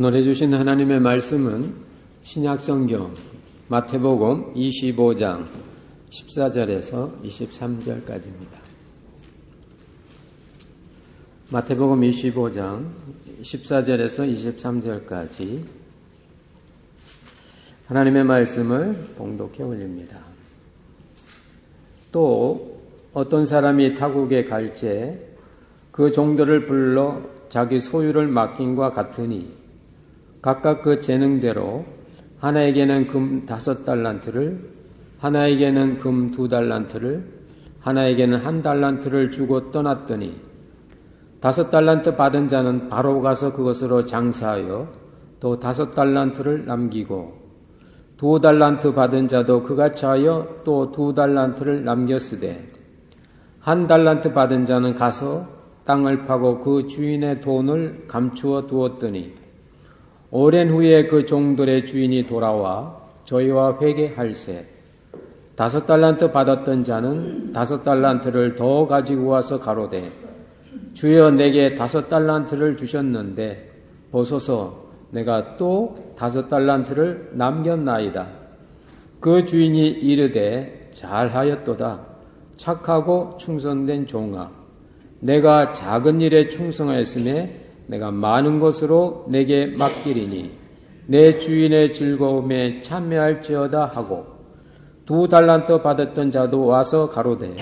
오늘 해주신 하나님의 말씀은 신약성경 마태복음 25장 14절에서 23절까지입니다. 마태복음 25장 14절에서 23절까지 하나님의 말씀을 봉독해 올립니다. 또 어떤 사람이 타국에 갈새 그 종들을 불러 자기 소유를 맡김과 같으니 각각 그 재능대로 하나에게는 금 5달란트를, 하나에게는 금 2달란트를, 하나에게는 1달란트를 주고 떠났더니 5달란트 받은 자는 바로 가서 그것으로 장사하여 또 5달란트를 남기고 2달란트 받은 자도 그같이 하여 또 2달란트를 남겼으되 1달란트 받은 자는 가서 땅을 파고 그 주인의 돈을 감추어 두었더니 오랜 후에 그 종들의 주인이 돌아와 저희와 회개할세 5달란트 받았던 자는 5달란트를 더 가지고 와서 가로되 주여 내게 5달란트를 주셨는데 보소서 내가 또 5달란트를 남겼나이다. 그 주인이 이르되 잘하였도다. 착하고 충성된 종아 내가 작은 일에 충성하였음에 내가 많은 것으로 내게 맡기리니 내 주인의 즐거움에 참여할지어다 하고 2달란트 받았던 자도 와서 가로되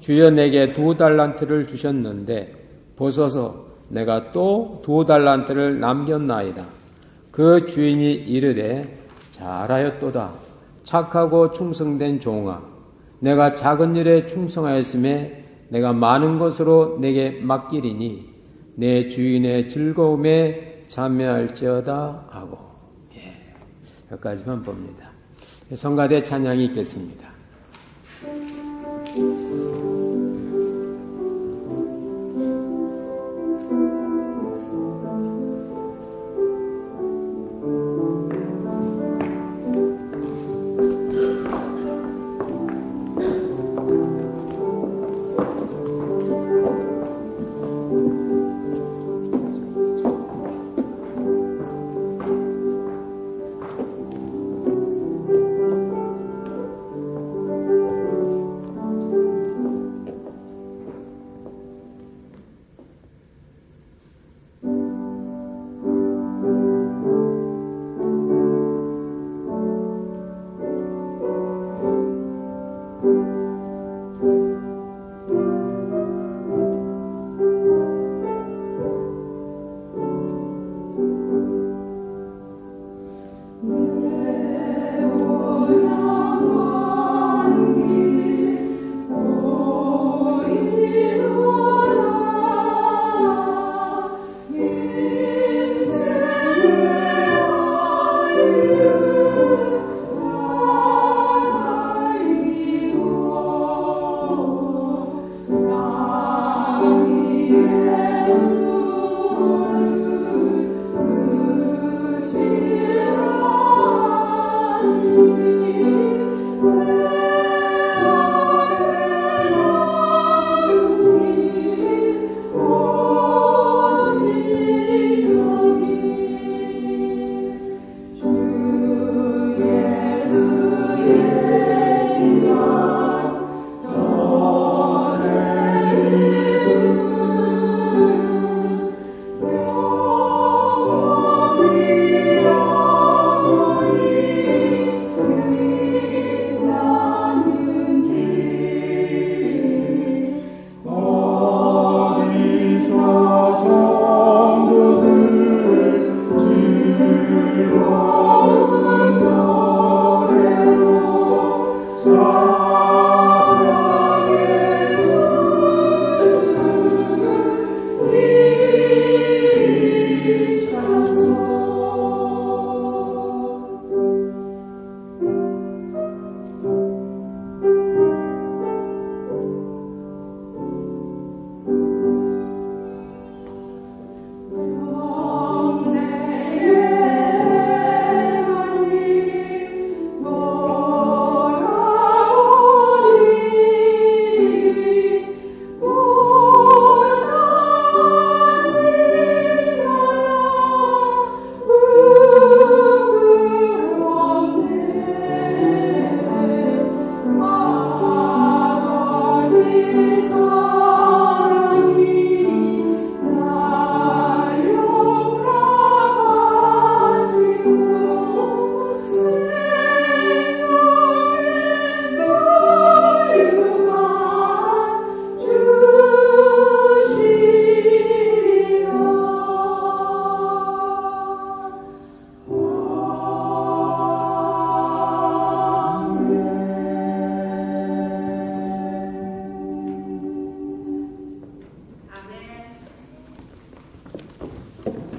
주여 내게 2달란트를 주셨는데 보소서 내가 또 2달란트를 남겼나이다. 그 주인이 이르되 잘하였도다. 착하고 충성된 종아 내가 작은 일에 충성하였음에 내가 많은 것으로 내게 맡기리니 내 주인의 즐거움에 참여할지어다 하고 여기까지만 봅니다. 성가대 찬양이 있겠습니다.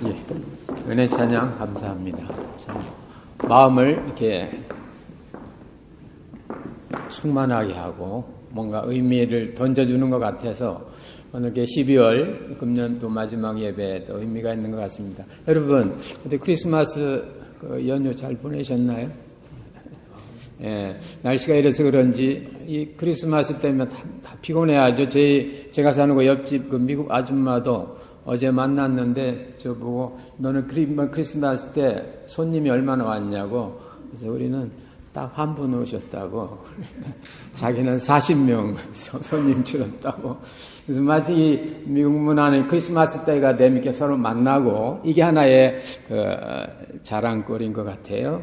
예, 은혜 찬양 감사합니다. 참, 마음을 이렇게 충만하게 하고 뭔가 의미를 던져주는 것 같아서 오늘 12월 금년도 마지막 예배에도 의미가 있는 것 같습니다. 여러분, 어때 크리스마스 연휴 잘 보내셨나요? 예, 날씨가 이래서 그런지 이 크리스마스 때문에 다 피곤해하죠. 제가 사는 그 옆집 그 미국 아줌마도 어제 만났는데 저보고 너는 크리스마스 때 손님이 얼마나 왔냐고. 그래서 우리는 딱 한 분 오셨다고. 자기는 40명 손님 줄었다고. 그래서 마치 이 미국 문화는 크리스마스 때가 되면 이렇게 서로 만나고 이게 하나의 자랑거리인 것 같아요.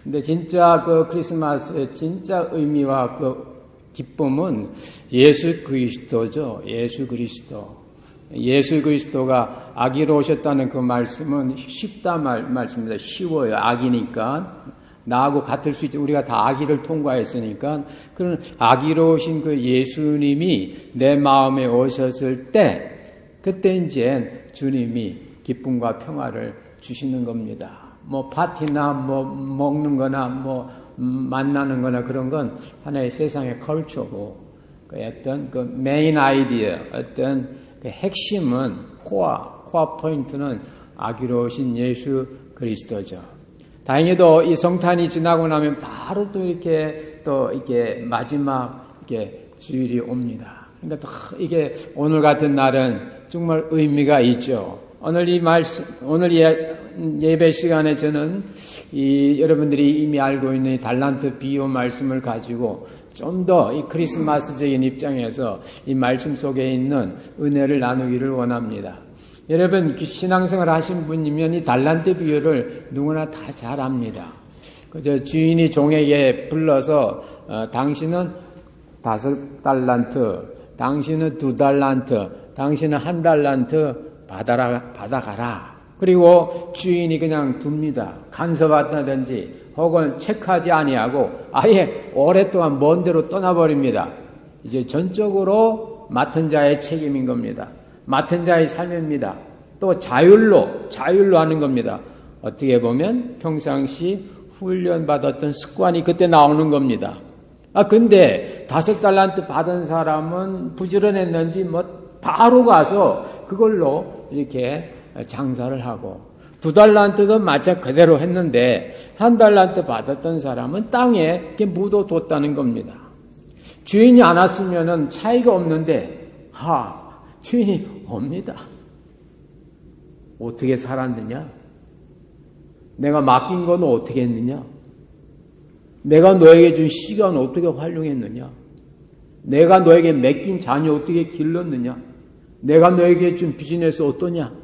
근데 진짜 그 크리스마스의 진짜 의미와 그 기쁨은 예수 그리스도죠. 예수 그리스도. 예수 그리스도가 아기로 오셨다는 그 말씀은 쉽다 말씀입니다. 쉬워요. 아기니까. 나하고 같을 수 있죠. 우리가 다 아기를 통과했으니까. 그런 아기로 오신 그 예수님이 내 마음에 오셨을 때, 그때 이제 주님이 기쁨과 평화를 주시는 겁니다. 뭐 파티나 뭐 먹는 거나 뭐 만나는 거나 그런 건 하나의 세상의 컬처고, 그 어떤 그 메인 아이디어, 어떤 그 핵심은 코어 포인트는 아기로 오신 예수 그리스도죠. 다행히도 이 성탄이 지나고 나면 바로 또 이렇게 마지막 이렇게 주일이 옵니다. 근데 또 이게 오늘 같은 날은 정말 의미가 있죠. 오늘 예배 시간에 저는 여러분들이 이미 알고 있는 이 달란트 비유 말씀을 가지고 좀 더 이 크리스마스적인 입장에서 이 말씀 속에 있는 은혜를 나누기를 원합니다. 여러분 신앙생활 하신 분이면 이 달란트 비유를 누구나 다 잘 압니다. 그저 주인이 종에게 불러서 당신은 5달란트, 당신은 2달란트, 당신은 1달란트 받아가라. 그리고 주인이 그냥 둡니다. 간섭한다든지 혹은 체크하지 아니하고 아예 오랫동안 먼 데로 떠나버립니다. 이제 전적으로 맡은 자의 책임인 겁니다. 맡은 자의 삶입니다. 또 자율로 하는 겁니다. 어떻게 보면 평상시 훈련받았던 습관이 그때 나오는 겁니다. 근데 5달란트 받은 사람은 부지런했는지 바로 가서 그걸로 이렇게 장사를 하고 2달란트도 마찬 그대로 했는데 1달란트 받았던 사람은 땅에 이렇게 묻어뒀다는 겁니다. 주인이 안 왔으면 차이가 없는데 주인이 옵니다. 어떻게 살았느냐? 내가 맡긴 건 어떻게 했느냐? 내가 너에게 준 시간 어떻게 활용했느냐? 내가 너에게 맡긴 자녀 어떻게 길렀느냐? 내가 너에게 준 비즈니스 어떠냐?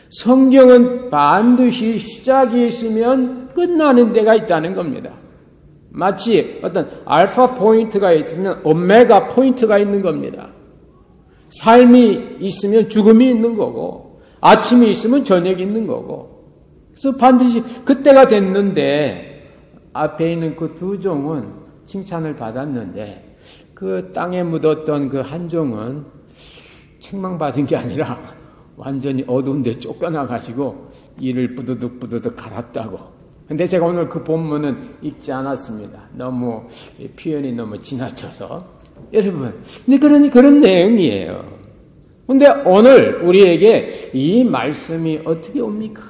성경은 반드시 시작이 있으면 끝나는 데가 있다는 겁니다. 마치 어떤 알파 포인트가 있으면 오메가 포인트가 있는 겁니다. 삶이 있으면 죽음이 있는 거고 아침이 있으면 저녁이 있는 거고 그래서 반드시 그때가 됐는데 앞에 있는 그 2종은 칭찬을 받았는데 그 땅에 묻었던 그 한 종은 책망받은 게 아니라 완전히 어두운 데 쫓겨나가지고 이를 부두둑 갈았다고. 근데 제가 오늘 그 본문은 읽지 않았습니다. 너무 표현이 너무 지나쳐서. 여러분, 근데 그런 내용이에요. 근데 오늘 우리에게 이 말씀이 어떻게 옵니까?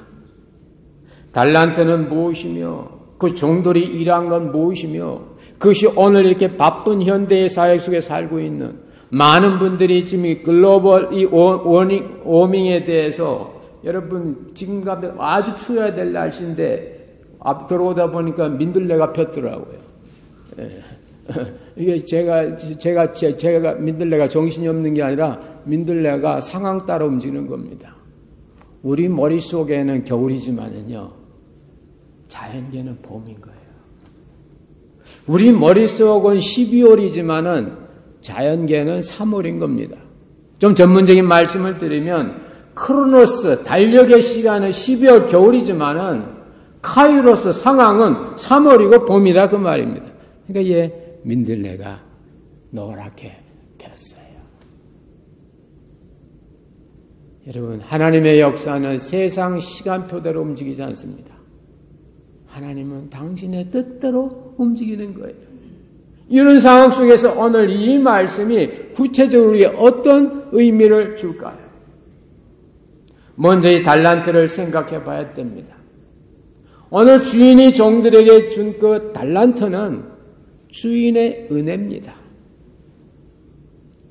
달란트는 무엇이며 그 종들이 일한 건 무엇이며 그것이 오늘 이렇게 바쁜 현대의 사회 속에 살고 있는 많은 분들이 지금 이 글로벌 이 워밍에 대해서 여러분 지금 아주 추워야 될 날씨인데 앞 들어오다 보니까 민들레가 폈더라고요. 이게 제가 민들레가 정신이 없는 게 아니라 민들레가 상황 따라 움직이는 겁니다. 우리 머릿속에는 겨울이지만은요, 자연계는 봄인 거예요. 우리 머릿속은 12월이지만은 자연계는 3월인 겁니다. 좀 전문적인 말씀을 드리면 크로노스, 달력의 시간은 12월 겨울이지만은 카이로스 상황은 3월이고 봄이라 그 말입니다. 그러니까 민들레가 노랗게 폈어요. 여러분, 하나님의 역사는 세상 시간표대로 움직이지 않습니다. 하나님은 당신의 뜻대로 움직이는 거예요. 이런 상황 속에서 오늘 이 말씀이 구체적으로 우리에게 어떤 의미를 줄까요? 먼저 이 달란트를 생각해 봐야 됩니다. 오늘 주인이 종들에게 준 그 달란트는 주인의 은혜입니다.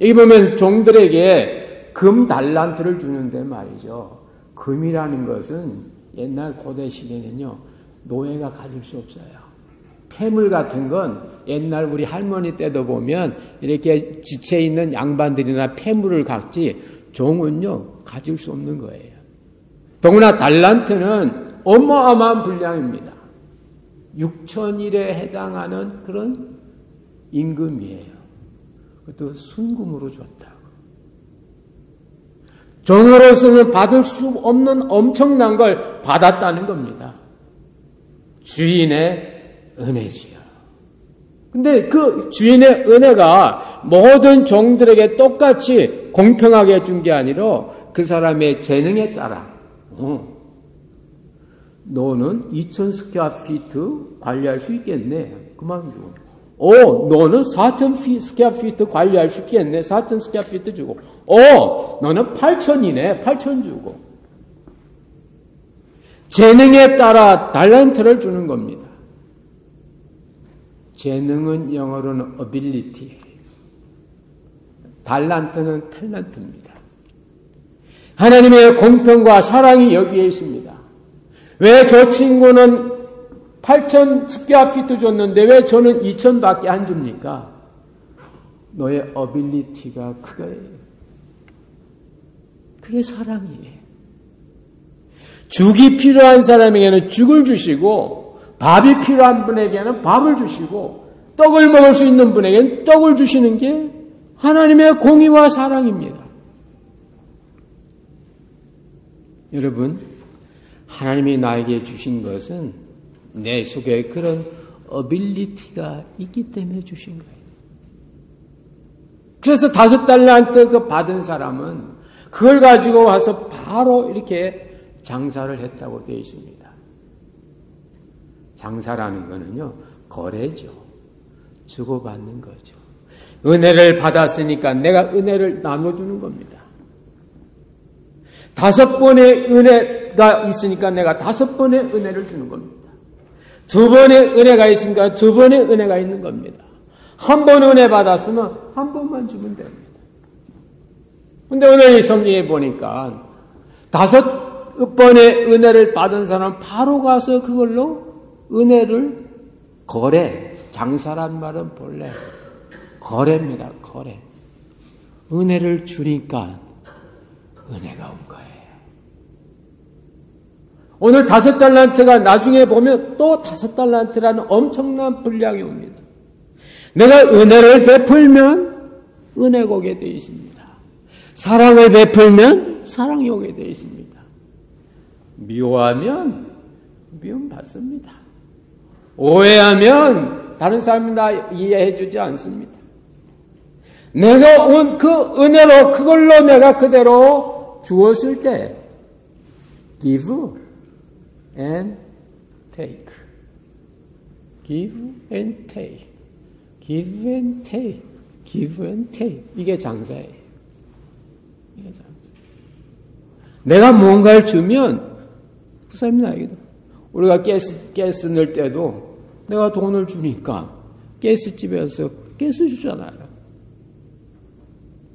여기 보면 종들에게 금 달란트를 주는데 말이죠. 금이라는 것은 옛날 고대 시대는요, 노예가 가질 수 없어요. 폐물 같은 건 옛날 우리 할머니 때도 보면 이렇게 지체 있는 양반들이나 폐물을 갖지 종은요, 가질 수 없는 거예요. 더구나 달란트는 어마어마한 분량입니다. 6,000일에 해당하는 그런 임금이에요. 그것도 순금으로 줬다고. 종으로서는 받을 수 없는 엄청난 걸 받았다는 겁니다. 주인의 은혜지요. 근데 그 주인의 은혜가 모든 종들에게 똑같이 공평하게 준 게 아니라 그 사람의 재능에 따라 너는 2,000 스퀘어 피트 관리할 수 있겠네. 그만 주고. 너는 4,000 스퀘어 피트 관리할 수 있겠네. 4,000 스퀘어 피트 주고. 너는 8,000이네. 8,000 주고. 재능에 따라 달란트를 주는 겁니다. 재능은 영어로는 ability. 달란트는 탤런트입니다. 하나님의 공평과 사랑이 여기에 있습니다. 왜 저 친구는 8,000 스퀘어 피트 줬는데 왜 저는 2,000밖에 안 줍니까? 너의 어빌리티가 그거예요. 그게 사랑이에요. 죽이 필요한 사람에게는 죽을 주시고 밥이 필요한 분에게는 밥을 주시고 떡을 먹을 수 있는 분에게는 떡을 주시는 게 하나님의 공의와 사랑입니다. 여러분, 하나님이 나에게 주신 것은 내 속에 그런 어빌리티가 있기 때문에 주신 거예요. 그래서 5달란트 그 받은 사람은 그걸 가지고 와서 바로 이렇게 장사를 했다고 되어 있습니다. 장사라는 거는요, 거래죠. 주고받는 거죠. 은혜를 받았으니까 내가 은혜를 나눠주는 겁니다. 5번의 은혜가 있으니까 내가 5번의 은혜를 주는 겁니다. 2번의 은혜가 있으니까 2번의 은혜가 있는 겁니다. 1번 은혜 받았으면 1번만 주면 됩니다. 근데 오늘 이 성경에 보니까 5번의 은혜를 받은 사람은 바로 가서 그걸로 은혜를 거래, 장사란 말은 본래 거래입니다. 거래. 은혜를 주니까 은혜가 온 거예요. 오늘 5달란트가 나중에 보면 또 5달란트라는 엄청난 분량이 옵니다. 내가 은혜를 베풀면 은혜가 오게 되어 있습니다. 사랑을 베풀면 사랑이 오게 되어 있습니다. 미워하면 미움 받습니다. 오해하면 다른 사람이 나 이해해 주지 않습니다. 내가 온 그 은혜로 그걸로 내가 그대로 주었을 때 give and take. give and take. give and take. give and take. 이게 장사예요. 이게 장사. 내가 뭔가를 주면 그 사람이 나에게도 우리가 가스 넣을 때도 내가 돈을 주니까 가스집에서 가스 주잖아요.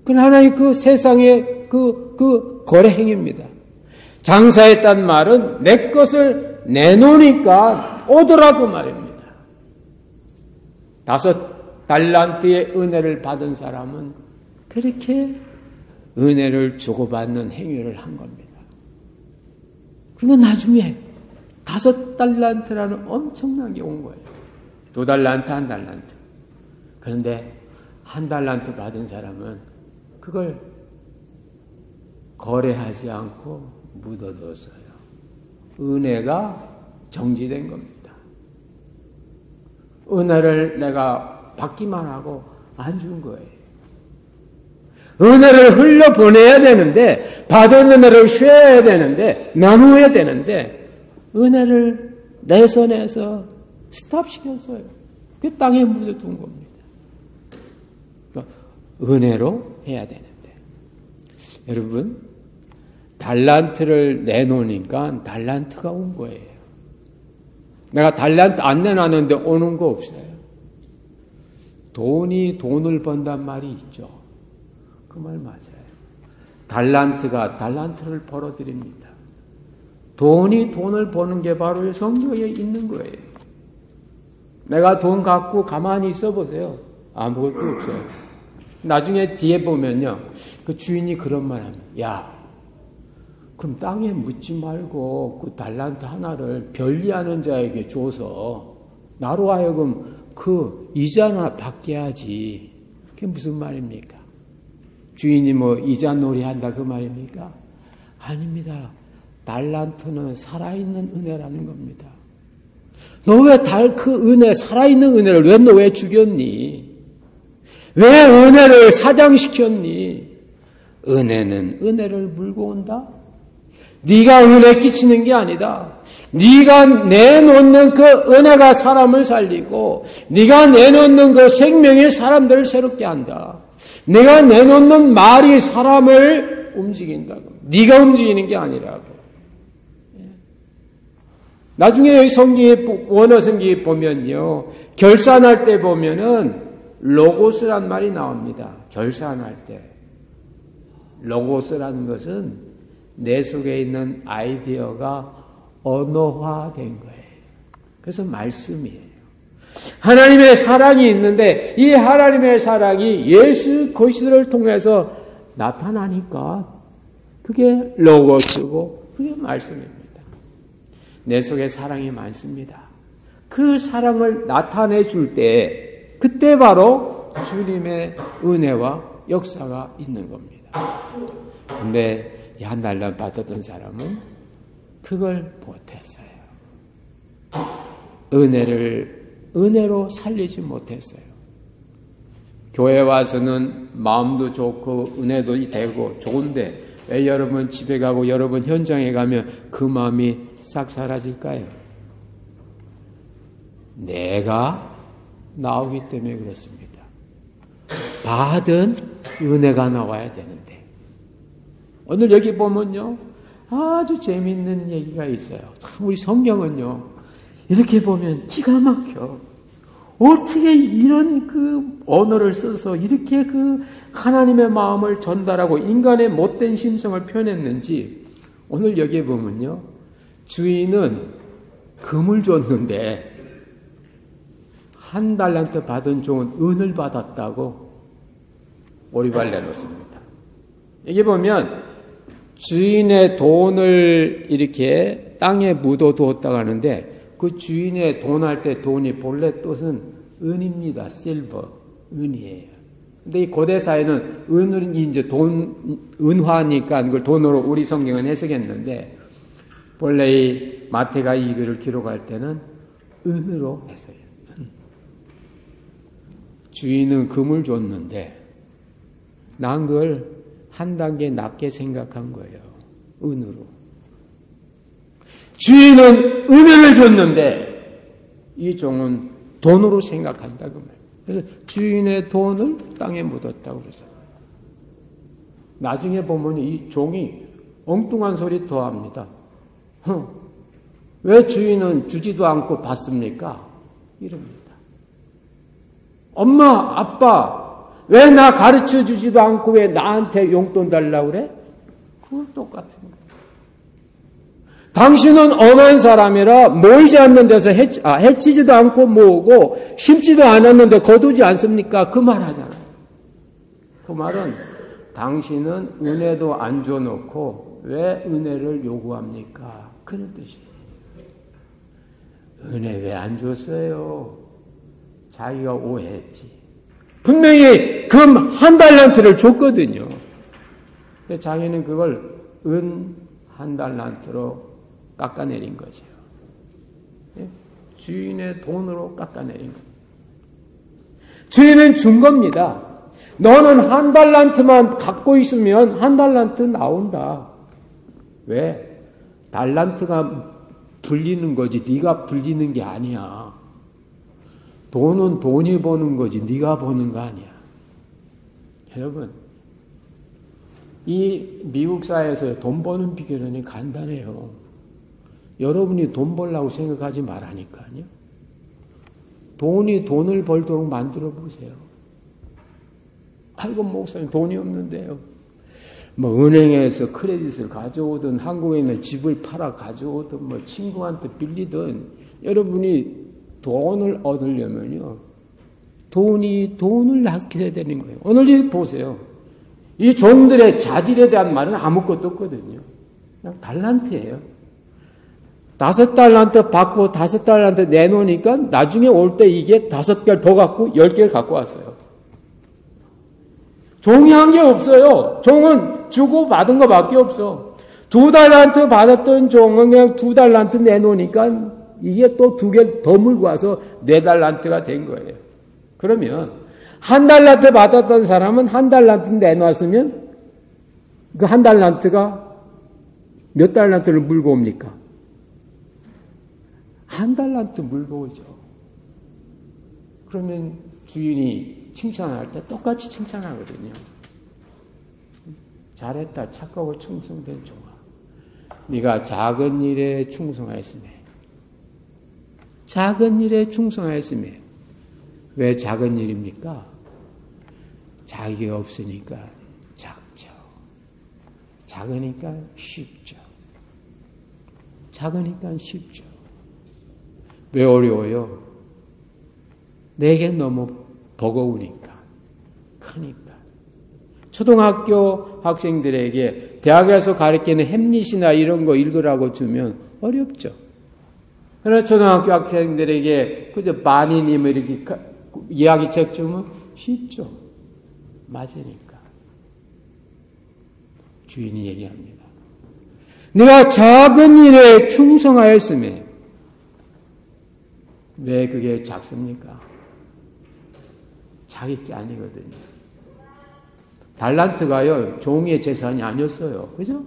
그건 하나의 그 세상의 그 거래 행위입니다. 장사했단 말은 내 것을 내놓으니까 오더라고 말입니다. 5달란트의 은혜를 받은 사람은 그렇게 은혜를 주고받는 행위를 한 겁니다. 그런데 나중에 5달란트라는 엄청난 게 온 거예요. 2달란트, 1달란트. 그런데 1달란트 받은 사람은 그걸 거래하지 않고 묻어뒀어요. 은혜가 정지된 겁니다. 은혜를 내가 받기만 하고 안 준 거예요. 은혜를 흘려보내야 되는데, 받은 은혜를 쉬어야 되는데, 나누어야 되는데, 은혜를 내선에서 스탑시켰어요. 그 땅에 묻어둔 겁니다. 그러니까 은혜로 해야 되는데. 여러분, 달란트를 내놓으니까 달란트가 온 거예요. 내가 달란트 안 내놨는데 오는 거 없어요. 돈이 돈을 번단 말이 있죠. 그 말 맞아요. 달란트가 달란트를 벌어들입니다. 돈이 돈을 버는 게 바로 성경에 있는 거예요. 내가 돈 갖고 가만히 있어 보세요. 아무것도 없어요. 나중에 뒤에 보면요. 그 주인이 그런 말 합니다. 야, 그럼 땅에 묻지 말고 그 달란트 하나를 변리하는 자에게 줘서 나로 하여금 그 이자나 받게 하지. 그게 무슨 말입니까? 주인이 뭐 이자 놀이 한다 그 말입니까? 아닙니다. 달란트는 살아있는 은혜라는 겁니다. 너 왜 그 은혜, 살아있는 은혜를 너 왜 죽였니? 왜 은혜를 사장시켰니? 은혜는 은혜를 물고 온다? 네가 은혜 끼치는 게 아니다. 네가 내놓는 그 은혜가 사람을 살리고 네가 내놓는 그 생명이 사람들을 새롭게 한다. 네가 내놓는 말이 사람을 움직인다고. 네가 움직이는 게 아니라고. 나중에 여기 성경에 원어 성경에 보면요. 결산할 때 보면은 로고스란 말이 나옵니다. 결산할 때. 로고스라는 것은 내 속에 있는 아이디어가 언어화된 거예요. 그래서 말씀이에요. 하나님의 사랑이 있는데 이 하나님의 사랑이 예수 그리스도를 통해서 나타나니까 그게 로고스고 그게 말씀입니다. 내 속에 사랑이 많습니다. 그 사랑을 나타내 줄 때 그때 바로 주님의 은혜와 역사가 있는 겁니다. 근데 한 달란 받았던 사람은 그걸 못했어요. 은혜로 살리지 못했어요. 교회 와서는 마음도 좋고 은혜도 되고 좋은데 왜 여러분 집에 가고 여러분 현장에 가면 그 마음이 싹 사라질까요? 내가 나오기 때문에 그렇습니다. 받은 은혜가 나와야 되는데 오늘 여기 보면요 아주 재미있는 얘기가 있어요. 참 우리 성경은요 이렇게 보면 기가 막혀. 어떻게 이런 그 언어를 써서 이렇게 그 하나님의 마음을 전달하고 인간의 못된 심성을 표현했는지 오늘 여기에 보면요 주인은 금을 줬는데 한 달란트 받은 종은 은을 받았다고 오리발 내놓습니다. 여기 보면 주인의 돈을 이렇게 땅에 묻어두었다고 하는데 그 주인의 돈 할 때 돈이 본래 뜻은 은입니다. 실버, 은이에요. 근데 이 고대 사회는 은은 이제 은화니까 그걸 돈으로 우리 성경은 해석했는데 본래 이 마태가 이 글을 기록할 때는 은으로 했어요. 주인은 금을 줬는데 난 그걸 한 단계 낮게 생각한 거예요. 은으로. 주인은 은혜를 줬는데 이 종은 돈으로 생각한다 그 말. 그래서 주인의 돈을 땅에 묻었다고 그러잖아요. 나중에 보면 이 종이 엉뚱한 소리 더 합니다. 왜 주인은 주지도 않고 받습니까? 이럽니다. 엄마, 아빠, 왜 나 가르쳐 주지도 않고 왜 나한테 용돈 달라고 그래? 그건 똑같은 거예요. 당신은 엄한 사람이라 모이지 않는 데서 해치지도 않고 모으고 심지도 않았는데 거두지 않습니까? 그 말 하잖아요. 그 말은 당신은 은혜도 안 줘놓고 왜 은혜를 요구합니까? 그런 뜻이에요. 은혜 왜 안 줬어요? 자기가 오해했지. 분명히 금 한 달란트를 줬거든요. 근데 자기는 그걸 은 한 달란트로 깎아내린 거죠. 주인의 돈으로 깎아내린 거예요. 주인은 준 겁니다. 너는 한 달란트만 갖고 있으면 한 달란트 나온다. 왜? 달란트가 불리는 거지 네가 불리는 게 아니야. 돈은 돈이 버는 거지 네가 버는 거 아니야. 여러분, 이 미국 사회에서 돈 버는 비결은 간단해요. 여러분이 돈 벌라고 생각하지 말라니까요. 돈이 돈을 벌도록 만들어 보세요. 아이고 목사님 돈이 없는데요. 뭐 은행에서 크레딧을 가져오든 한국에 있는 집을 팔아 가져오든 뭐 친구한테 빌리든 여러분이 돈을 얻으려면요. 돈을 아껴야 되는 거예요. 오늘 보세요. 이 종들의 자질에 대한 말은 아무것도 없거든요. 그냥 달란트예요. 5달란트 받고 5달란트 내놓으니까 나중에 올 때 이게 5개를 더 갖고 10개를 갖고 왔어요. 종이 한 게 없어요. 종은 주고 받은 것밖에 없어. 2달란트 받았던 종은 그냥 2달란트 내놓으니까 이게 또 2개 더 물고 와서 4달란트가 된 거예요. 그러면 1달란트 받았던 사람은 1달란트 내놓았으면 그 1달란트가 몇 달란트를 물고 옵니까? 1달란트 물고 오죠. 그러면 주인이 칭찬할 때 똑같이 칭찬하거든요. 잘했다. 착하고 충성된 종아. 네가 작은 일에 충성하였으며. 작은 일에 충성하였으며. 왜 작은 일입니까? 자기가 없으니까 작죠. 작으니까 쉽죠. 작으니까 쉽죠. 왜 어려워요? 내게 너무 버거우니까, 크니까. 초등학교 학생들에게 대학에서 가르치는 햄릿이나 이런 거 읽으라고 주면 어렵죠. 그러나 초등학교 학생들에게 그저 바니님을 이렇게 이야기책 주면 쉽죠. 맞으니까. 주인이 얘기합니다. 내가 작은 일에 충성하였으며. 왜 그게 작습니까? 자기 게 아니거든요. 달란트가요, 종의 재산이 아니었어요. 그죠?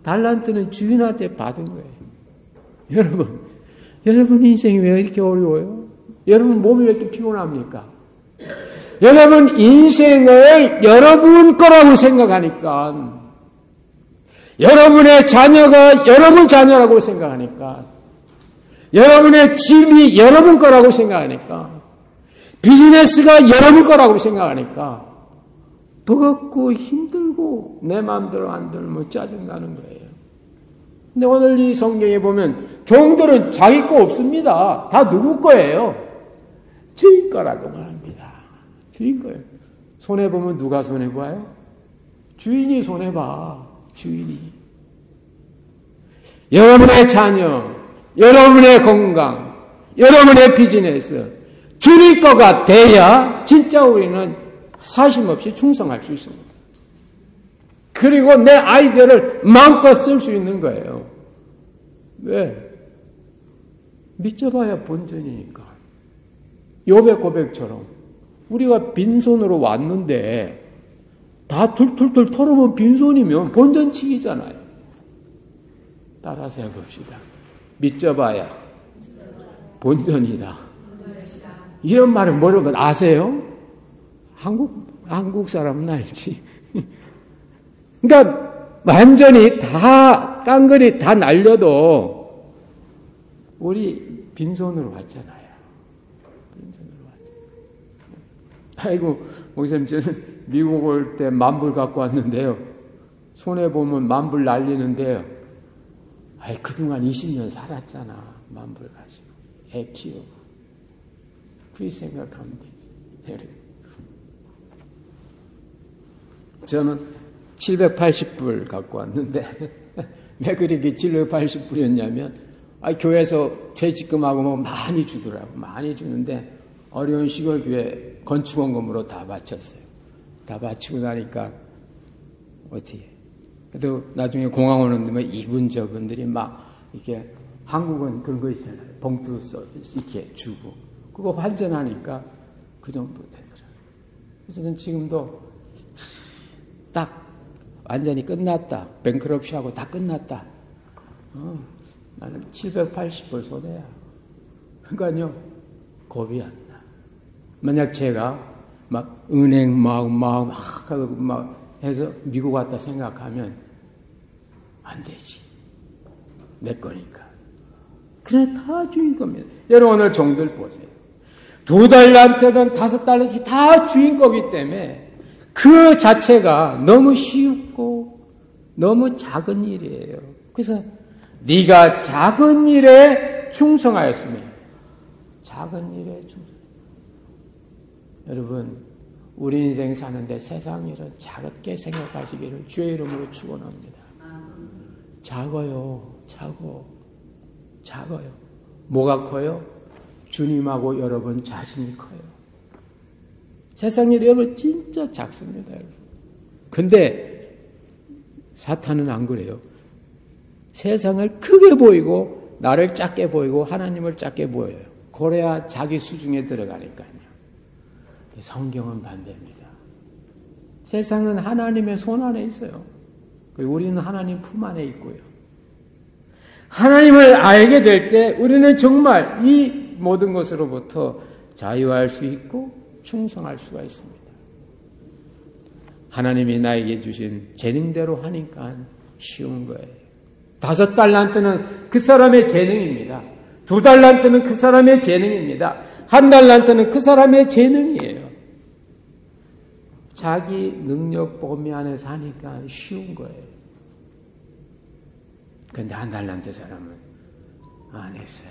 달란트는 주인한테 받은 거예요. 여러분 인생이 왜 이렇게 어려워요? 여러분 몸이 왜 이렇게 피곤합니까? 여러분 인생을 여러분 거라고 생각하니까, 여러분의 자녀가 여러분 자녀라고 생각하니까, 여러분의 집이 여러분 거라고 생각하니까, 비즈니스가 여러분 거라고 생각하니까 버겁고 힘들고 내 마음대로 안 들면 짜증나는 거예요. 근데 오늘 이 성경에 보면 종들은 자기 거 없습니다. 다 누구 거예요? 주인 거라고 말합니다. 주인 거예요. 손해보면 누가 손해봐요? 주인이 손해봐. 주인이. 여러분의 자녀, 여러분의 건강, 여러분의 비즈니스, 주님 거가 돼야 진짜 우리는 사심없이 충성할 수 있습니다. 그리고 내 아이디어를 마음껏 쓸 수 있는 거예요. 왜? 믿져봐야 본전이니까. 욥의 고백처럼 우리가 빈손으로 왔는데 다 툴툴툴 털어보면 빈손이면 본전치기잖아요. 따라서 해봅시다. 믿져봐야 본전이다. 이런 말은 뭐라고 아세요? 한국 사람은 알지. 그러니까 완전히 다 깡그리 다 날려도 우리 빈손으로 왔잖아요. 빈손으로 왔잖아요. 아이고 목사님 저는 미국 올 때 만불 갖고 왔는데요. 손해 보면 만불 날리는데요. 아이 그동안 20년 살았잖아. 만불 가지고 애 키우고. 그 생각하면 되지. 저는 780불 갖고 왔는데 왜 그렇게 780불이었냐면 교회에서 퇴직금하고 뭐 많이 주더라고. 많이 주는데 어려운 시골교회 건축원금으로 다 바쳤어요. 다 바치고 나니까 어떻게 그래도 나중에 공항 오는 데면 이분 저분들이 막 이렇게 한국은 그런 거 있잖아요. 봉투 써 이렇게 주고 그거 환전하니까 그 정도 되더라고요. 그래서 저는 지금도 딱 완전히 끝났다. 뱅크럽시하고 다 끝났다. 나는 780불 손해야. 그러니까요, 겁이 안 나. 만약 제가 막 은행 막 해서 미국 왔다 생각하면 안 되지. 내 거니까. 그래, 다 주인 겁니다. 여러분, 오늘 종들 보세요. 2달란트든 5달란트 다 주인 거기 때문에 그 자체가 너무 쉽고 너무 작은 일이에요. 그래서 네가 작은 일에 충성하였으면 작은 일에 충성. 여러분, 우리 인생 사는데 세상 일은 작게 생각하시기를 주의 이름으로 축원합니다. 작아요. 작아요. 뭐가 커요? 주님하고 여러분 자신이 커요. 세상 일이 여러분 진짜 작습니다. 여러분. 근데 사탄은 안 그래요. 세상을 크게 보이고 나를 작게 보이고 하나님을 작게 보여요. 그래야 자기 수중에 들어가니까요. 성경은 반대입니다. 세상은 하나님의 손 안에 있어요. 그리고 우리는 하나님 품 안에 있고요. 하나님을 알게 될 때 우리는 정말 이 모든 것으로부터 자유할 수 있고 충성할 수가 있습니다. 하나님이 나에게 주신 재능대로 하니까 쉬운 거예요. 5달란트는 그 사람의 재능입니다. 2달란트는 그 사람의 재능입니다. 1달란트는 그 사람의 재능이에요. 자기 능력 범위 안에서 하니까 쉬운 거예요. 근데 1달란트 사람은 안 했어요.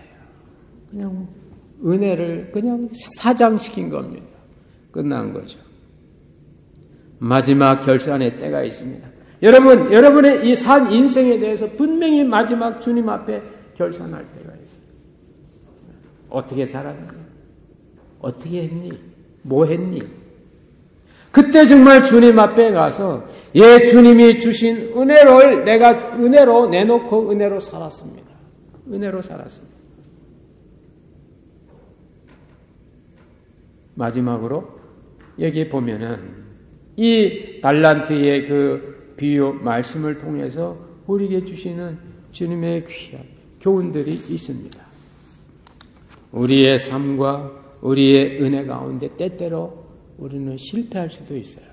그냥 은혜를 그냥 사장시킨 겁니다. 끝난 거죠. 마지막 결산의 때가 있습니다. 여러분, 여러분의 이 산 인생에 대해서 분명히 마지막 주님 앞에 결산할 때가 있어요. 어떻게 살았니? 어떻게 했니? 뭐 했니? 그때 정말 주님 앞에 가서 주님이 주신 은혜를 내가 은혜로 내놓고 은혜로 살았습니다. 은혜로 살았습니다. 마지막으로 여기 보면은 이 달란트의 그 비유 말씀을 통해서 우리에게 주시는 주님의 귀한 교훈들이 있습니다. 우리의 삶과 우리의 은혜 가운데 때때로 우리는 실패할 수도 있어요.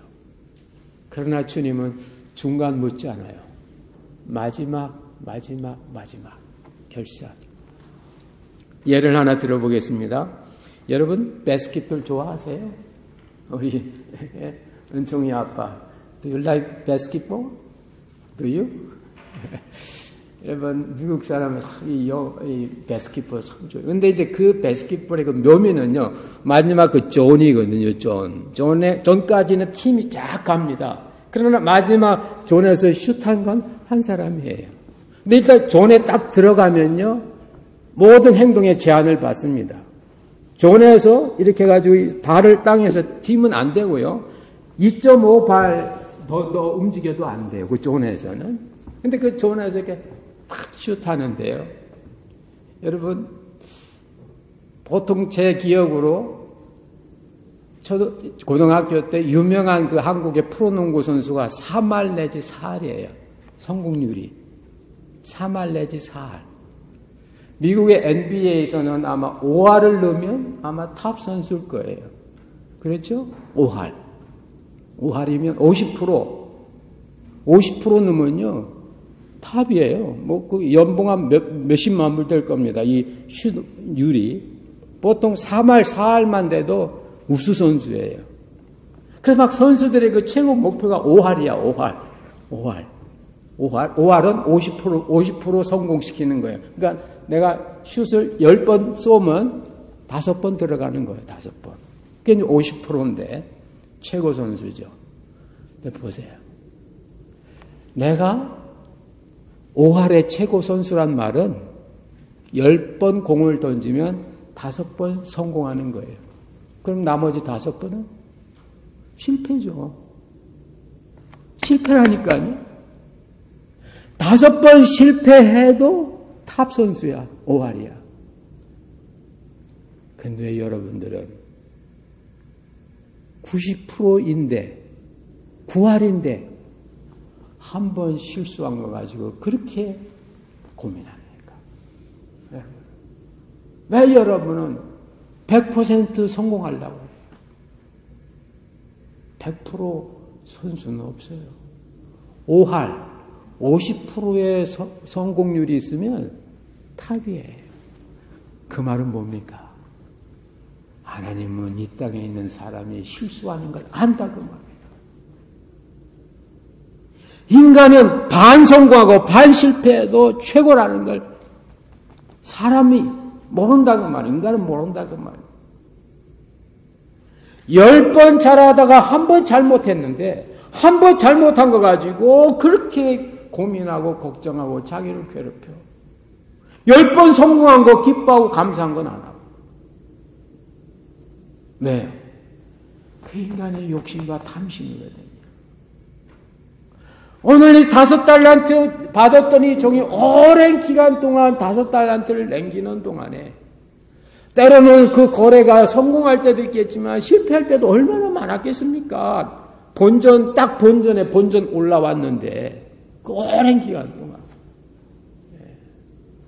그러나 주님은 중간 묻지 않아요. 마지막 결산. 예를 하나 들어보겠습니다. 여러분 바스켓볼 좋아하세요? 우리 은총이 아빠 Do you like basketball? Do you? 여러분 미국 사람은 이 바스켓볼 참 좋아요. 근데 이제 그 바스켓볼의 그 묘미는요 마지막 그 존이거든요. 존까지는 팀이 쫙 갑니다. 그러나 마지막 존에서 슛한 건 한 사람이에요. 근데 일단 존에 딱 들어가면요 모든 행동에 제한을 받습니다. 존에서 이렇게 해가지고 발을 땅에서 튀면 안 되고요. 2.5발 더 움직여도 안 돼요. 그 존에서는. 근데 그 존에서 이렇게 탁 슛하는데요. 여러분, 보통 제 기억으로 저도 고등학교 때 유명한 그 한국의 프로농구 선수가 3할 내지 4할이에요. 성공률이. 3할 내지 4할. 미국의 NBA에서는 아마 5할을 넣으면 아마 탑 선수일 거예요. 그렇죠? 5할. 5할이면 50% 넣으면요. 탑이에요. 뭐, 그 연봉 한 몇십만 불 될 겁니다. 이 슛율이. 보통 3할, 4할만 돼도 우수 선수예요. 그래서 막 선수들의 그 최고 목표가 5할이야, 5할. 5할은 50% 성공시키는 거예요. 그러니까 내가 슛을 10번 쏘면 5번 들어가는 거예요, 5번. 그게 이제 50%인데, 최고 선수죠. 근데 보세요. 내가 5할의 최고 선수란 말은 10번 공을 던지면 5번 성공하는 거예요. 그럼 나머지 5번은 실패죠. 실패라니까요. 5번 실패해도 탑 선수야. 5할이야. 근데 여러분들은 90%인데 9할인데 한 번 실수한 거 가지고 그렇게 고민합니까? 왜 여러분은 100% 성공하려고 해요? 100% 선수는 없어요. 5할, 50%의 성공률이 있으면 탑이에요. 그 말은 뭡니까? 하나님은 이 땅에 있는 사람이 실수하는 걸 안다고 말합니다. 인간은 반 성공하고 반 실패해도 최고라는 걸 사람이 모른다고 말이에요. 인간은 모른다고 말이에요. 10번 잘하다가 한 번 잘못했는데 한 번 잘못한 거 가지고 그렇게 고민하고 걱정하고 자기를 괴롭혀. 10번 성공한 거 기뻐하고 감사한 건 안 하고. 네. 그 인간의 욕심과 탐심이거든요. 오늘 이 5달란트 받았더니 종이 오랜 기간 동안 5달란트를 남기는 동안에 때로는 그 거래가 성공할 때도 있겠지만 실패할 때도 얼마나 많았겠습니까? 본전 올라왔는데 그 오랜 기간 동안.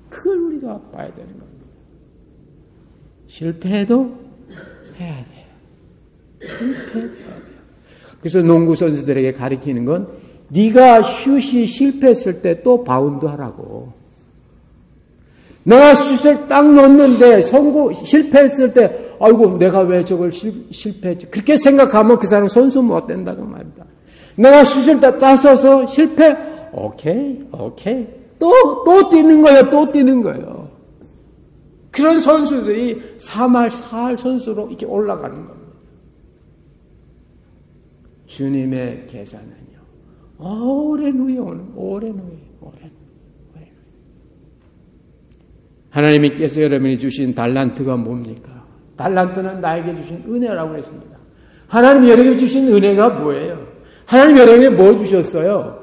그걸 우리가 봐야 되는 겁니다. 실패해도 해야 돼요. 실패해야 돼요. 그래서 농구 선수들에게 가르치는 건 네가 슛이 실패했을 때 또 바운드 하라고. 내가 슛을 딱 넣었는데 실패했을 때 아이고 내가 왜 저걸 실패했지. 그렇게 생각하면 그 사람 선수 못 된다고 말입니다. 내가 슛을 딱 써서 실패. 오케이. 또 뛰는 거예요. 또 뛰는 거예요. 그런 선수들이 3할, 4할 선수로 이렇게 올라가는 겁니다. 주님의 계산은요. 오랜 후에 오는, 오랜 후에. 하나님께서 여러분이 주신 달란트가 뭡니까? 달란트는 나에게 주신 은혜라고 했습니다. 하나님 여러분이 주신 은혜가 뭐예요? 하나님 여러분이 뭐 주셨어요?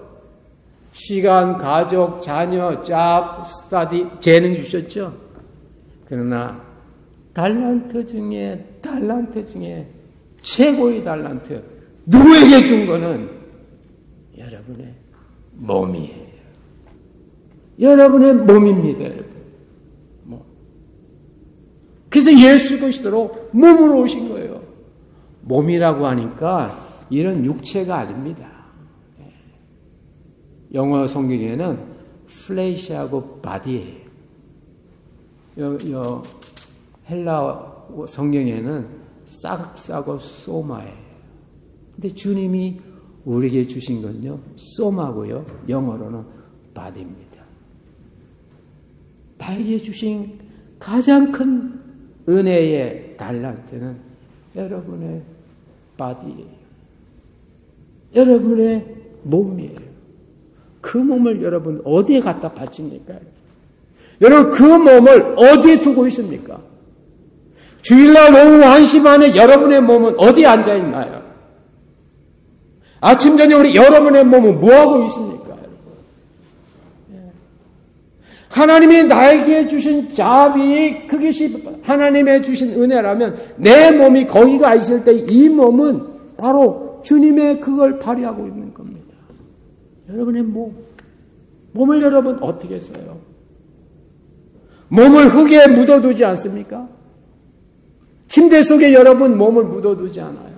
시간, 가족, 자녀, 잡, 스터디, 재능 주셨죠? 그러나 달란트 중에 최고의 달란트 누구에게 준 거는 여러분의 몸이에요. 여러분의 몸입니다. 여러분. 그래서 예수 그리스도로 몸으로 오신 거예요. 몸이라고 하니까 이런 육체가 아닙니다. 영어 성경에는 flesh하고 body예요. 헬라 성경에는 싹하고 소마예요. 근데 주님이 우리에게 주신 건요, 소마고요, 영어로는 body입니다. 나에게 주신 가장 큰 은혜의 달란트는 여러분의 body예요. 여러분의 몸이에요. 그 몸을 여러분 어디에 갖다 바칩니까? 여러분 그 몸을 어디에 두고 있습니까? 주일날 오후 1시 반에 여러분의 몸은 어디에 앉아 있나요? 아침 저녁으로 여러분의 몸은 뭐하고 있습니까? 하나님이 나에게 주신 자비, 그것이 하나님의 주신 은혜라면 내 몸이 거기가 있을 때 이 몸은 바로 주님의 그걸 발휘하고 있는 겁니다. 여러분의 몸을 여러분 어떻게 써요? 몸을 흙에 묻어두지 않습니까? 침대 속에 여러분 몸을 묻어두지 않아요.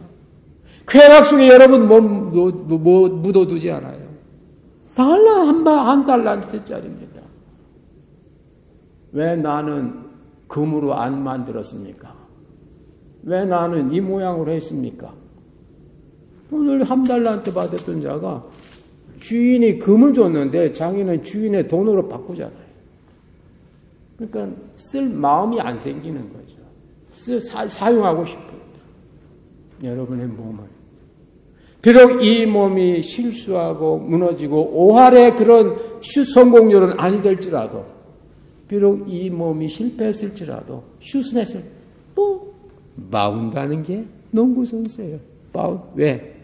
쾌락 속에 여러분 몸 묻어두지 않아요. 한 달란트짜리입니다. 왜 나는 금으로 안 만들었습니까? 왜 나는 이 모양으로 했습니까? 오늘 1달란트 받았던 자가 주인이 금을 줬는데 자기는 주인의 돈으로 바꾸잖아요. 그러니까 쓸 마음이 안 생기는 거죠. 사용하고 싶어요. 여러분의 몸을. 비록 이 몸이 실수하고 무너지고 5할의 그런 슛 성공률은 아니 될지라도 비록 이 몸이 실패했을지라도 슛은 했을 또 마운다는 게 농구 선수예요. 왜?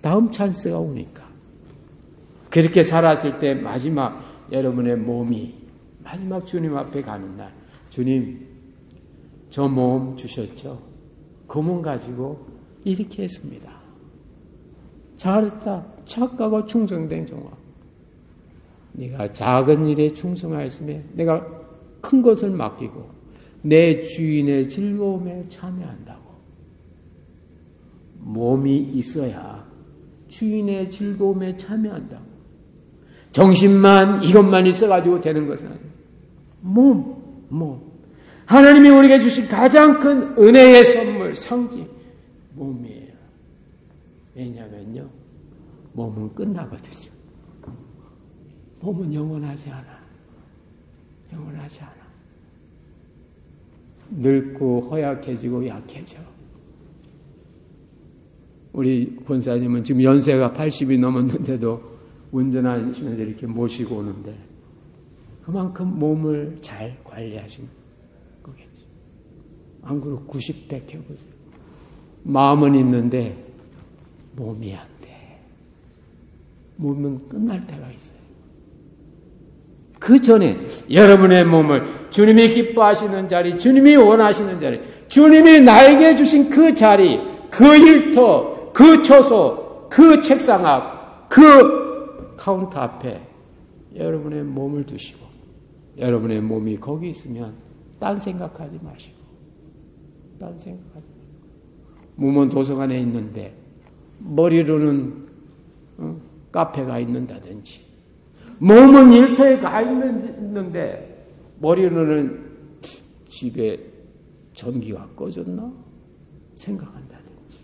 다음 찬스가 오니까. 그렇게 살았을 때 마지막 여러분의 몸이 마지막 주님 앞에 가는 날 주님 저 몸 주셨죠? 그 몸 가지고 이렇게 했습니다. 잘했다. 착하고 충성된 종아. 네가 작은 일에 충성하였으면 내가 큰 것을 맡기고 내 주인의 즐거움에 참여한다고. 몸이 있어야 주인의 즐거움에 참여한다고. 정신만 이것만 있어가지고 되는 것은 아니에요. 몸. 하나님이 우리에게 주신 가장 큰 은혜의 선물, 상징, 몸이에요. 왜냐면요, 몸은 끝나거든요. 몸은 영원하지 않아. 영원하지 않아. 늙고 허약해지고 약해져. 우리 권사님은 지금 연세가 80이 넘었는데도 운전하시면서 이렇게 모시고 오는데 그만큼 몸을 잘 관리하신 거겠죠. 안 그러고 90, 100 해보세요. 마음은 있는데 몸이 안 돼. 몸은 끝날 때가 있어요. 그 전에 여러분의 몸을 주님이 기뻐하시는 자리, 주님이 원하시는 자리, 주님이 나에게 주신 그 자리, 그 일터, 그 처소, 그 책상 앞, 그 카운터 앞에 여러분의 몸을 두시고 여러분의 몸이 거기 있으면 딴 생각하지 마시고 딴 생각하지 마시고 몸은 도서관에 있는데 머리로는 카페가 있는다든지 몸은 일터에 가 있는데 머리로는 집에 전기가 꺼졌나? 생각한다든지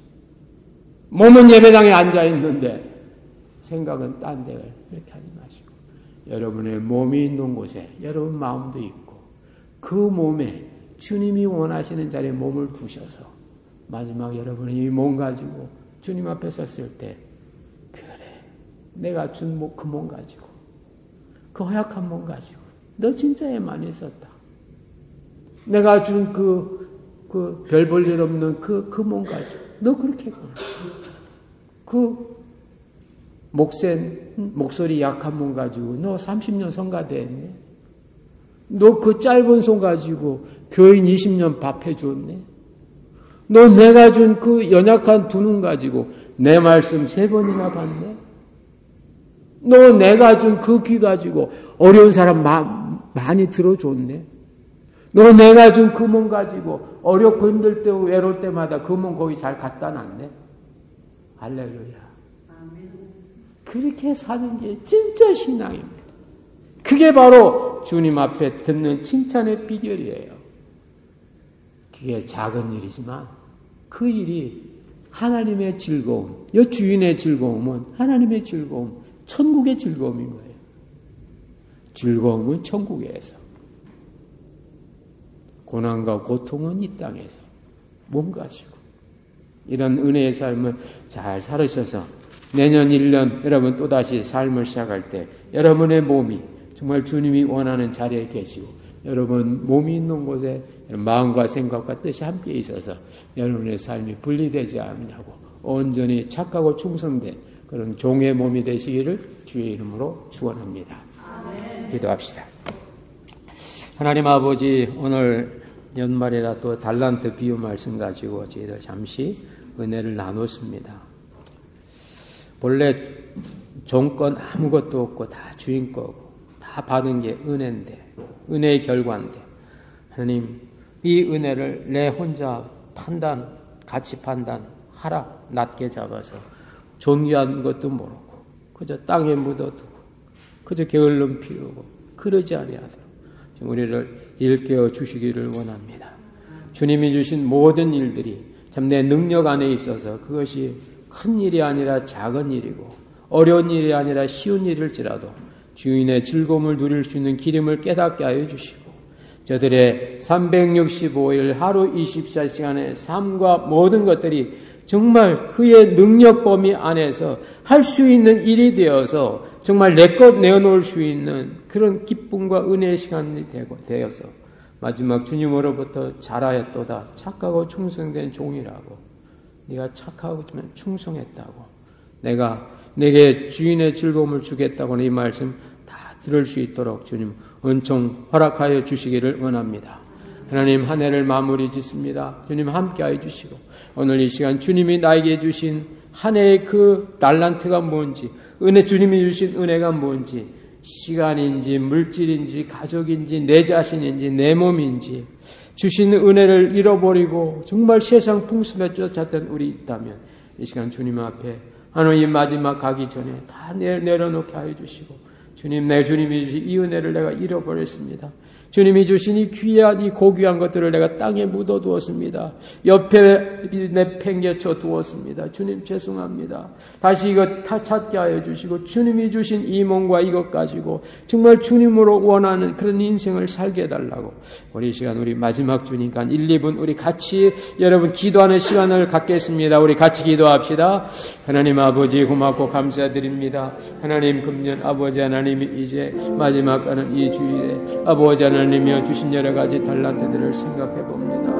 몸은 예배당에 앉아 있는데 생각은 딴 데 그렇게 하지 마시고 여러분의 몸이 있는 곳에 여러분 마음도 있고 그 몸에 주님이 원하시는 자리에 몸을 두셔서 마지막 여러분이 이 몸 가지고 주님 앞에 섰을 때 그래 내가 준 그 몸 가지고 그 허약한 몸 가지고 너 진짜 애 많이 썼다. 내가 준 별 볼 일 없는 그 몸 가지고 너 그렇게 했구나. 그 목소리 약한 몸 가지고 너 30년 성가대했네. 너 그 짧은 손 가지고 교인 20년 밥 해주었네. 너 내가 준 그 연약한 두 눈 가지고 내 말씀 3번이나 봤네. 너 내가 준 그 귀 가지고 어려운 사람 많이 들어줬네. 너 내가 준 그 몸 가지고 어렵고 힘들 때 외로울 때마다 그 몸 거기 잘 갖다 놨네. 할렐루야. 그렇게 사는 게 진짜 신앙입니다. 그게 바로 주님 앞에 듣는 칭찬의 비결이에요. 그게 작은 일이지만 그 일이 하나님의 즐거움, 여 주인의 즐거움은 하나님의 즐거움, 천국의 즐거움인 거예요. 즐거움은 천국에서, 고난과 고통은 이 땅에서 몸 가지고 이런 은혜의 삶을 잘 살으셔서 내년 1년 여러분 또다시 삶을 시작할 때 여러분의 몸이 정말 주님이 원하는 자리에 계시고 여러분 몸이 있는 곳에 마음과 생각과 뜻이 함께 있어서 여러분의 삶이 분리되지 않냐고 온전히 착하고 충성된 그런 종의 몸이 되시기를 주의 이름으로 축원합니다. 기도합시다. 하나님 아버지, 오늘 연말이라 또 달란트 비유 말씀 가지고 저희들 잠시 은혜를 나눴습니다. 본래 종건 아무것도 없고 다 주인 거고 다 받은 게 은혜인데, 은혜의 결과인데, 하나님 이 은혜를 내 혼자 가치 판단하라 낮게 잡아서 존귀한 것도 모르고 그저 땅에 묻어두고 그저 게을름 피우고 그러지 아니하도록 우리를 일깨워 주시기를 원합니다. 주님이 주신 모든 일들이 참 내 능력 안에 있어서 그것이 큰 일이 아니라 작은 일이고 어려운 일이 아니라 쉬운 일일지라도 주인의 즐거움을 누릴 수 있는 기름을 깨닫게 하여 주시고 저들의 365일 하루 24시간의 삶과 모든 것들이 정말 그의 능력 범위 안에서 할 수 있는 일이 되어서 정말 내 것 내어놓을 수 있는 그런 기쁨과 은혜의 시간이 되어서 마지막 주님으로부터 잘하였도다 착하고 충성된 종이라고 네가 착하고 충성했다고 내가 내게 주인의 즐거움을 주겠다고 이 말씀 다 들을 수 있도록 주님 은총 허락하여 주시기를 원합니다. 하나님 한 해를 마무리 짓습니다. 주님 함께하여 주시고 오늘 이 시간 주님이 나에게 주신 한 해의 그 달란트가 뭔지, 주님이 주신 은혜가 뭔지, 시간인지 물질인지 가족인지 내 자신인지 내 몸인지 주신 은혜를 잃어버리고 정말 세상 풍습에 쫓았던 우리 있다면 이 시간 주님 앞에 하나님 마지막 가기 전에 다 내려놓게 하여 주시고 주님, 주님이 주신 이 은혜를 내가 잃어버렸습니다. 주님이 주신 이 귀한 이 고귀한 것들을 내가 땅에 묻어두었습니다. 옆에 내팽개쳐 두었습니다. 주님 죄송합니다. 다시 이것 다 찾게 하여 주시고 주님이 주신 이 몸과 이것 가지고 정말 주님으로 원하는 그런 인생을 살게 해달라고 우리 이 시간 우리 마지막 주니까 1, 2분 우리 같이 여러분 기도하는 시간을 갖겠습니다. 우리 같이 기도합시다. 하나님 아버지 고맙고 감사드립니다. 하나님 금년 아버지 하나님이 이제 마지막 가는 이 주일에 아버지 하나님이여 주신 여러 가지 달란트들을 생각해 봅니다.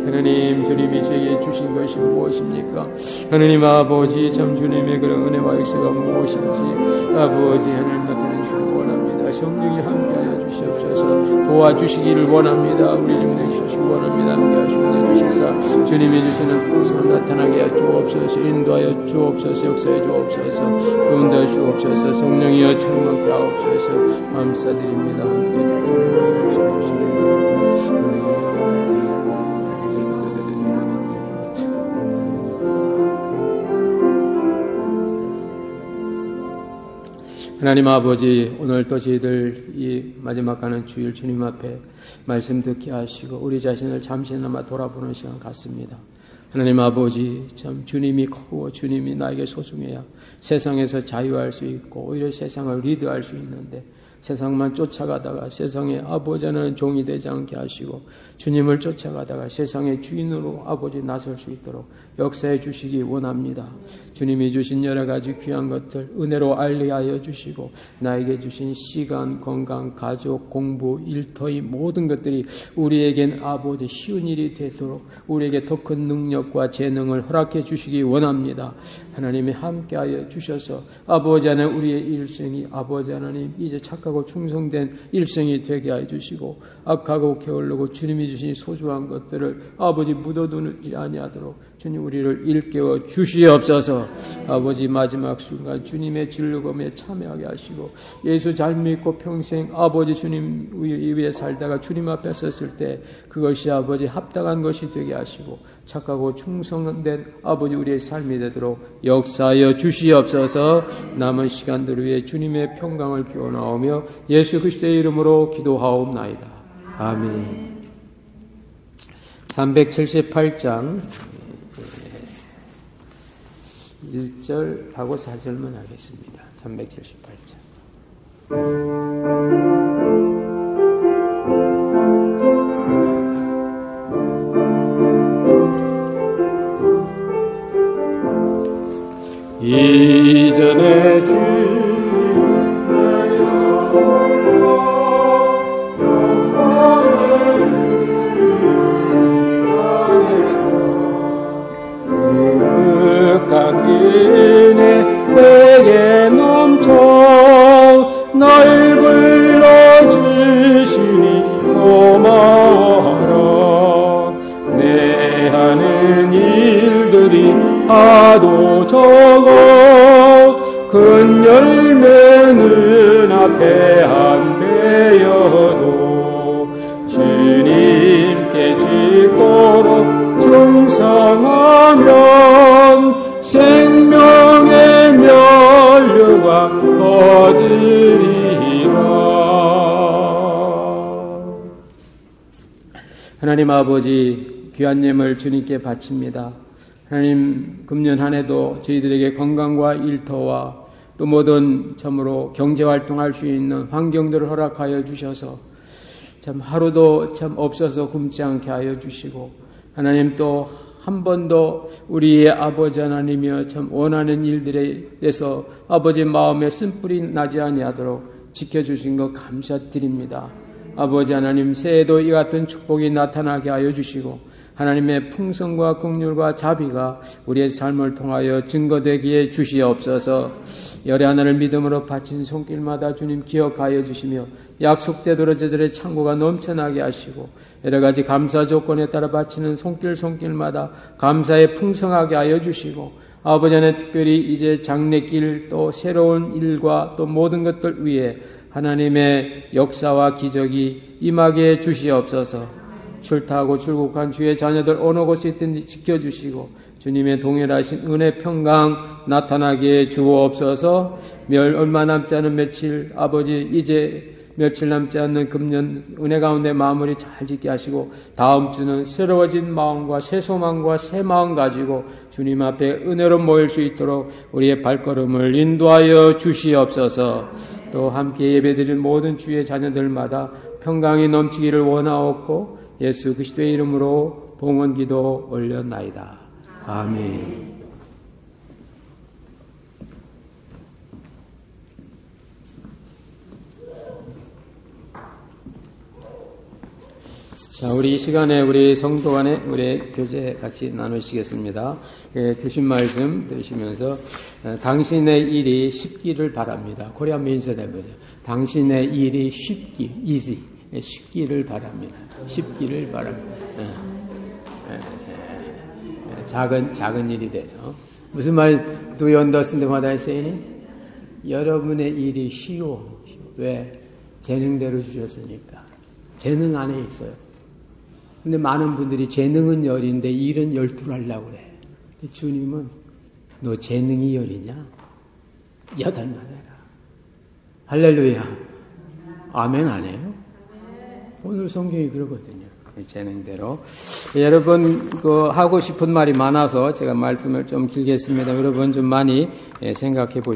하나님 주님이 저에게 주신 것이 무엇입니까? 하나님 아버지 참 주님의 그런 은혜와 역사가 무엇인지 아버지 하나님 나타내 주시기 원합니다. 성령이 함께하여 주시옵소서. 도와주시기를 원합니다. 우리 좀 내주시기 원합니다. 함께하시고 내주시사 주님이 주시는 풍성을 나타나게 하여 주옵소서. 인도하여 주옵소서. 역사해 주옵소서. 도운하여 주옵소서. 성령이여 충만케 하옵소서. 감사드립니다. 함께해 주옵소서. 하나님 아버지 오늘 또 저희들 이 마지막 가는 주일 주님 앞에 말씀 듣게 하시고 우리 자신을 잠시나마 돌아보는 시간 같습니다. 하나님 아버지 참 주님이 크고 주님이 나에게 소중해야 세상에서 자유할 수 있고 오히려 세상을 리드할 수 있는데 세상만 쫓아가다가 세상의 아버지 하나는 종이 되지 않게 하시고 주님을 쫓아가다가 세상의 주인으로 아버지 나설 수 있도록 역사해 주시기 원합니다. 주님이 주신 여러 가지 귀한 것들 은혜로 알리하여 주시고 나에게 주신 시간, 건강, 가족, 공부, 일터의 모든 것들이 우리에겐 아버지 쉬운 일이 되도록 우리에게 더 큰 능력과 재능을 허락해 주시기 원합니다. 하나님이 함께하여 주셔서 아버지 하나님 우리의 일생이 아버지 하나님 이제 착하고 충성된 일생이 되게 하여 주시고 악하고 게을르고 주님이 주신 소중한 것들을 아버지 묻어두지 아니하도록 주님 우리를 일깨워 주시옵소서. 아버지 마지막 순간 주님의 즐거움에 참여하게 하시고 예수 잘 믿고 평생 아버지 주님 위에 살다가 주님 앞에 섰을 때 그것이 아버지 합당한 것이 되게 하시고 착하고 충성된 아버지 우리의 삶이 되도록 역사하여 주시옵소서. 남은 시간들 위해 주님의 평강을 기원하오며 예수 그리스도의 이름으로 기도하옵나이다. 아멘. 378장 1절하고 4절만 하겠습니다. 378장. 이전에 강인의 내게 넘쳐 날 불러주시니 고마워라. 내 하는 일들이 하도 적어 큰 열매는 앞에 안 되어도 주님께 짓도록 충성하면 생명의 면류가 얻으리라. 하나님 아버지 귀한 예물 주님께 바칩니다. 하나님 금년 한 해도 저희들에게 건강과 일터와 또 모든 참으로 경제활동할 수 있는 환경들을 허락하여 주셔서 참 하루도 참 없어서 굶지 않게 하여 주시고 하나님 또 한 번도 우리의 아버지 하나님이여 참 원하는 일들에 대해서 아버지 마음에 쓴뿌리 나지 아니하도록 지켜주신 것 감사드립니다. 아버지 하나님 새해도 이 같은 축복이 나타나게 하여 주시고 하나님의 풍성과 긍휼과 자비가 우리의 삶을 통하여 증거되기에 주시옵소서. 열의 하나를 믿음으로 바친 손길마다 주님 기억하여 주시며 약속대로 저들의 창고가 넘쳐나게 하시고 여러 가지 감사 조건에 따라 바치는 손길마다 감사에 풍성하게 하여 주시고 아버지 안에 특별히 이제 장래길 또 새로운 일과 또 모든 것들 위에 하나님의 역사와 기적이 임하게 주시옵소서. 출타하고 출국한 주의 자녀들 어느 곳에 있든지 지켜주시고 주님의 동일하신 은혜 평강 나타나게 주옵소서. 얼마 남지 않은 며칠 아버지 이제 며칠 남지 않는 금년 은혜 가운데 마무리 잘 짓게 하시고 다음 주는 새로워진 마음과 새 소망과 새 마음 가지고 주님 앞에 은혜로 모일 수 있도록 우리의 발걸음을 인도하여 주시옵소서. 또 함께 예배드린 모든 주의 자녀들마다 평강이 넘치기를 원하옵고 예수 그리스도의 이름으로 봉헌기도 올렸나이다. 아멘. 자, 우리 이 시간에 우리 성도 간에 우리 교제 같이 나누시겠습니다. 주신 말씀 들으시면서 당신의 일이 쉽기를 바랍니다. 코리안 민서 대보죠. 당신의 일이 쉽기를 바랍니다. 쉽기를 바랍니다. 작은 일이 돼서 무슨 말 do you understand what I say? 여러분의 일이 쉬워. 왜? 재능대로 주셨으니까. 재능 안에 있어요. 근데 많은 분들이 재능은 10인데 일은 12를 하려고 그래. 근데 주님은 너 재능이 10이냐? 8만 해라. 할렐루야. 아멘 안 해요? 오늘 성경이 그러거든요. 재능대로. 여러분 하고 싶은 말이 많아서 제가 말씀을 좀 길게 했습니다. 여러분 좀 많이 생각해 보시죠.